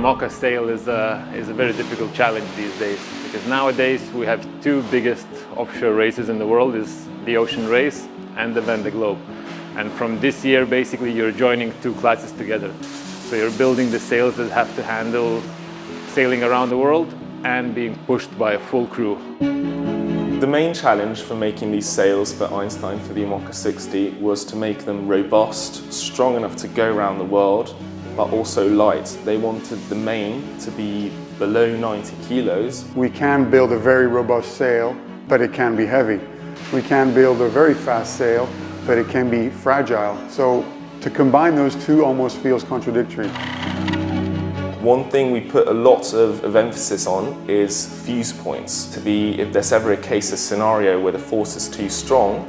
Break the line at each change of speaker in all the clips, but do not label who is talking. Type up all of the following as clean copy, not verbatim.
IMOCA sail is a very difficult challenge these days, because nowadays we have two biggest offshore races in the world, is the ocean race and the Vendée Globe. And from this year, basically, you're joining two classes together. So you're building the sails that have to handle sailing around the world and being pushed by a full crew.
The main challenge for making these sails for Einstein for the IMOCA 60 was to make them robust, strong enough to go around the world, but also light. They wanted the main to be below 90 kilos.
We can build a very robust sail, but it can be heavy. We can build a very fast sail, but it can be fragile. So to combine those two almost feels contradictory.
One thing we put a lot of emphasis on is fuse points. To be, if there's ever a case, a scenario where the force is too strong,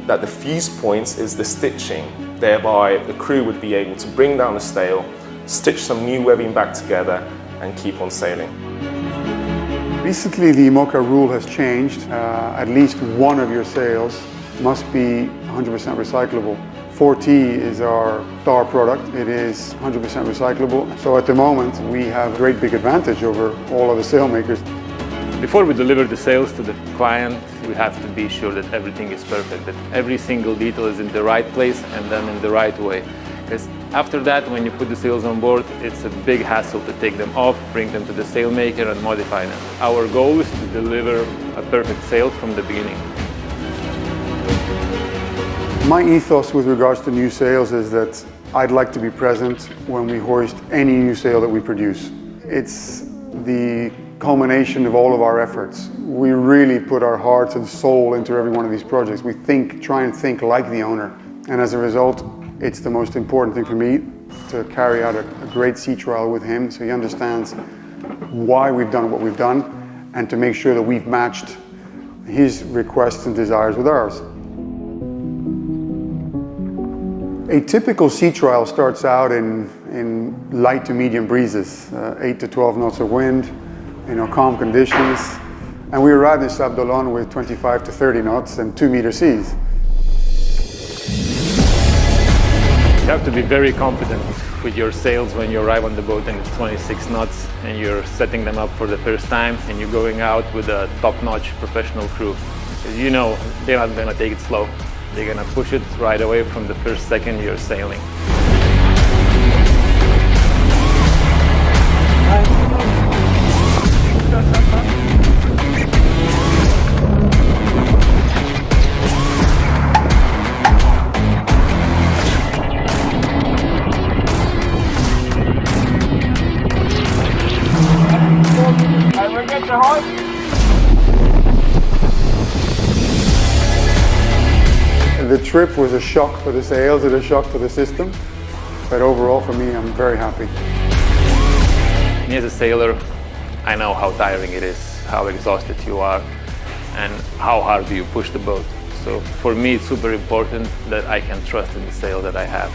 that the fuse points is the stitching. Thereby the crew would be able to bring down the sail, stitch some new webbing back together and keep on sailing.
Recently the IMOCA rule has changed. At least one of your sails must be 100% recyclable. FORTE is our star product. It is 100% recyclable. So at the moment we have a great big advantage over all other sail makers.
Before we deliver the sails to the client, we have to be sure that everything is perfect, that every single detail is in the right place and done in the right way. Because after that, when you put the sails on board, it's a big hassle to take them off, bring them to the sailmaker and modify them. Our goal is to deliver a perfect sail from the beginning.
My ethos with regards to new sails is that I'd like to be present when we hoist any new sail that we produce. It's the culmination of all of our efforts. We really put our hearts and soul into every one of these projects. We try and think like the owner. And as a result, it's the most important thing for me to carry out a great sea trial with him so he understands why we've done what we've done and to make sure that we've matched his requests and desires with ours. A typical sea trial starts out in light to medium breezes, 8 to 12 knots of wind, calm conditions. And we arrived in Sable d'Olonne with 25 to 30 knots and 2-meter seas.
You have to be very confident with your sails when you arrive on the boat and it's 26 knots and you're setting them up for the first time and you're going out with a top-notch professional crew. Because you know they're not going to take it slow. They're going to push it right away from the first second you're sailing.
I will get the horse.
The trip was a shock for the sails and a shock for the system, but overall for me I'm very happy.
Me as a sailor, I know how tiring it is, how exhausted you are and how hard you push the boat. So for me it's super important that I can trust in the sail that I have.